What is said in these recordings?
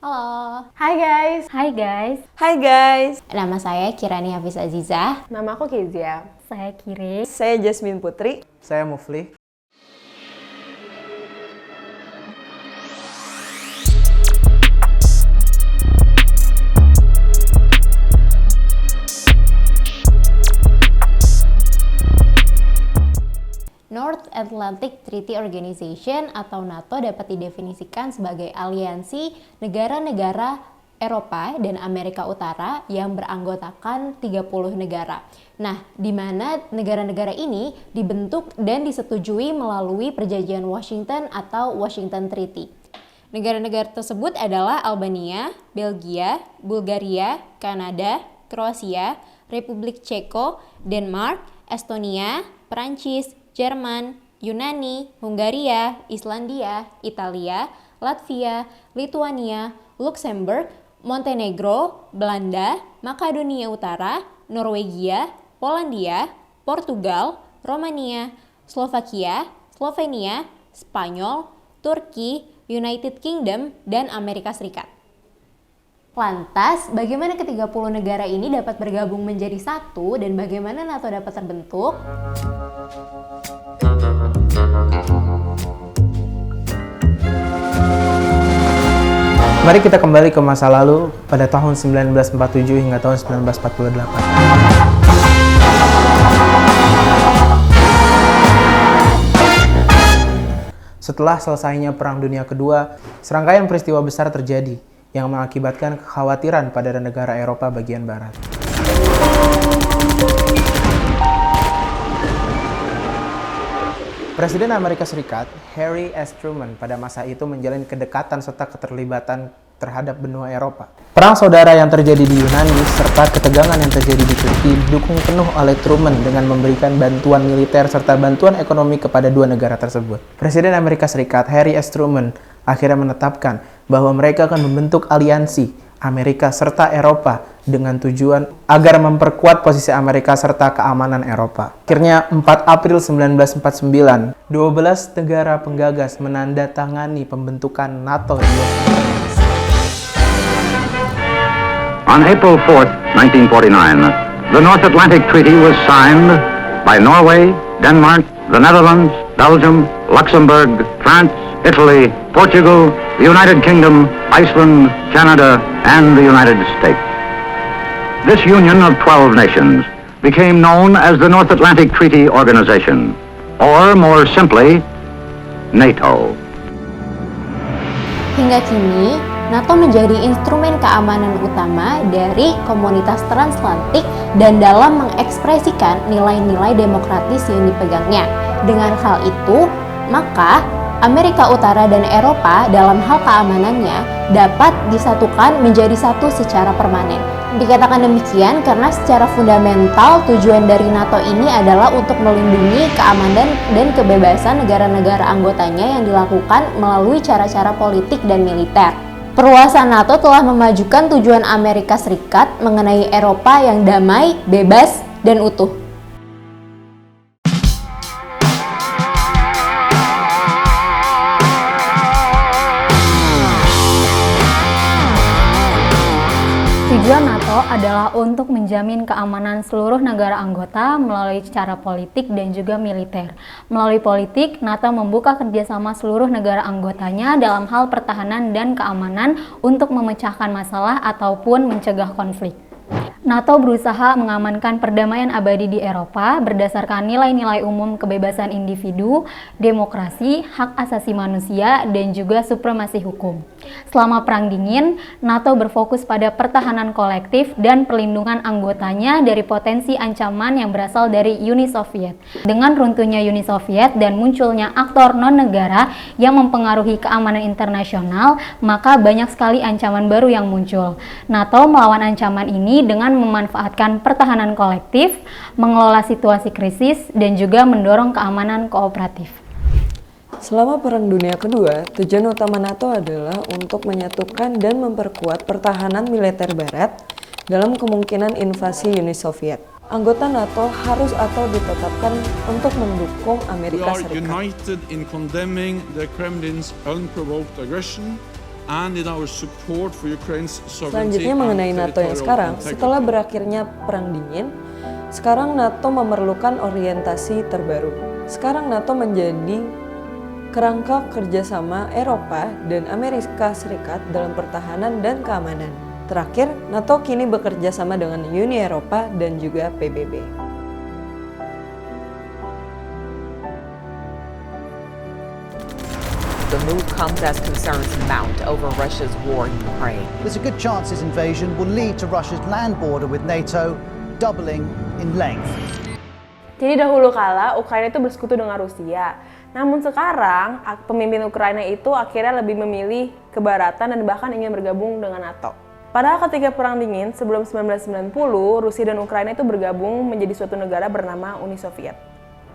Halo, Hai guys. hai guys. Hai guys, Nama saya Kirani Hafiz Azizah. Nama aku Kezia. Saya Kiri. saya Jasmine Putri. Saya Mufli. North Atlantic Treaty Organization atau NATO dapat didefinisikan sebagai aliansi negara-negara Eropa dan Amerika Utara yang beranggotakan 30 negara. Nah, di mana negara-negara ini dibentuk dan disetujui melalui Perjanjian Washington atau Washington Treaty. Negara-negara tersebut adalah Albania, Belgia, Bulgaria, Kanada, Kroasia, Republik Ceko, Denmark, Estonia, Perancis, Jerman, Yunani, Hungaria, Islandia, Italia, Latvia, Lituania, Luxembourg, Montenegro, Belanda, Makedonia Utara, Norwegia, Polandia, Portugal, Romania, Slovakia, Slovenia, Spanyol, Turki, United Kingdom, dan Amerika Serikat. Lantas, bagaimana ke-30 negara ini dapat bergabung menjadi satu dan bagaimana NATO dapat terbentuk? Mari kita kembali ke masa lalu pada tahun 1947 hingga tahun 1948. Setelah selesainya Perang Dunia Kedua, serangkaian peristiwa besar terjadi yang mengakibatkan kekhawatiran pada negara Eropa bagian barat. Presiden Amerika Serikat, Harry S. Truman, pada masa itu menjalin kedekatan serta keterlibatan terhadap benua Eropa. Perang saudara yang terjadi di Yunani serta ketegangan yang terjadi di Turki didukung penuh oleh Truman dengan memberikan bantuan militer serta bantuan ekonomi kepada dua negara tersebut. Presiden Amerika Serikat, Harry S. Truman, akhirnya menetapkan bahwa mereka akan membentuk aliansi Amerika serta Eropa dengan tujuan agar memperkuat posisi Amerika serta keamanan Eropa. Akhirnya 4 April 1949, 12 negara penggagas menandatangani pembentukan NATO di Los Angeles. On April 4, 1949, the North Atlantic Treaty was signed by Norway, Denmark, the Netherlands, Belgium, Luxembourg, France, Italy, Portugal, the United Kingdom, Iceland, Canada, and the United States. This union of 12 nations became known as the North Atlantic Treaty Organization, or more simply, NATO. Hingga kini, NATO menjadi instrumen keamanan utama dari komunitas transatlantik dan dalam mengekspresikan nilai-nilai demokratis yang dipegangnya. Dengan hal itu, maka Amerika Utara dan Eropa dalam hal keamanannya dapat disatukan menjadi satu secara permanen. Dikatakan demikian karena secara fundamental tujuan dari NATO ini adalah untuk melindungi keamanan dan kebebasan negara-negara anggotanya yang dilakukan melalui cara-cara politik dan militer. Perluasan NATO telah memajukan tujuan Amerika Serikat mengenai Eropa yang damai, bebas, dan utuh. Tujuan NATO adalah untuk menjamin keamanan seluruh negara anggota melalui cara politik dan juga militer. Melalui politik, NATO membuka kerjasama seluruh negara anggotanya dalam hal pertahanan dan keamanan untuk memecahkan masalah ataupun mencegah konflik. NATO berusaha mengamankan perdamaian abadi di Eropa berdasarkan nilai-nilai umum kebebasan individu, demokrasi, hak asasi manusia, dan juga supremasi hukum. Selama Perang Dingin, NATO berfokus pada pertahanan kolektif dan perlindungan anggotanya dari potensi ancaman yang berasal dari Uni Soviet. Dengan runtuhnya Uni Soviet dan munculnya aktor non-negara yang mempengaruhi keamanan internasional, maka banyak sekali ancaman baru yang muncul. NATO melawan ancaman ini dengan memanfaatkan pertahanan kolektif, mengelola situasi krisis, dan juga mendorong keamanan kooperatif. Selama Perang Dunia Kedua, tujuan utama NATO adalah untuk menyatukan dan memperkuat pertahanan militer Barat dalam kemungkinan invasi Uni Soviet. Anggota NATO harus atau ditetapkan untuk mendukung Amerika Serikat. We are united in condemning the Kremlin's unprovoked aggression and in our support for Ukraine's sovereignty Selanjutnya mengenai and NATO yang territorial sekarang, integrity. setelah berakhirnya Perang Dingin, sekarang NATO memerlukan orientasi terbaru. Sekarang NATO menjadi kerangka kerjasama Eropa dan Amerika Serikat dalam pertahanan dan keamanan. Terakhir, NATO kini bekerja sama dengan Uni Eropa dan juga PBB. The move comes as concerns mount over Russia's war in Ukraine. There's a good chance this invasion will lead to Russia's land border with NATO doubling in length. Jadi dahulu kala Ukraina itu bersekutu dengan Rusia. Namun sekarang pemimpin Ukraina itu akhirnya lebih memilih kebaratan dan bahkan ingin bergabung dengan NATO. Padahal ketika Perang Dingin sebelum 1990, Rusia dan Ukraina itu bergabung menjadi suatu negara bernama Uni Soviet.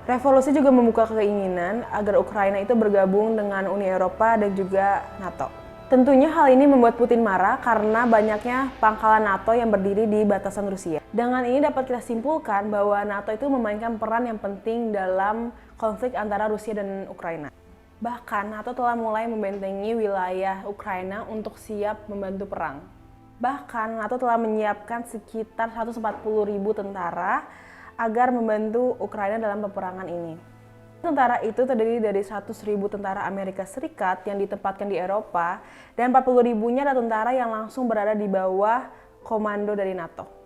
Revolusi juga membuka keinginan agar Ukraina itu bergabung dengan Uni Eropa dan juga NATO. Tentunya hal ini membuat Putin marah karena banyaknya pangkalan NATO yang berdiri di batasan Rusia. Dengan ini dapat kita simpulkan bahwa NATO itu memainkan peran yang penting dalam konflik antara Rusia dan Ukraina. Bahkan NATO telah mulai membentengi wilayah Ukraina untuk siap membantu perang. Bahkan NATO telah menyiapkan sekitar 140.000 tentara agar membantu Ukraina dalam peperangan ini. Tentara itu terdiri dari 100.000 tentara Amerika Serikat yang ditempatkan di Eropa dan 40.000-nya adalah tentara yang langsung berada di bawah komando dari NATO.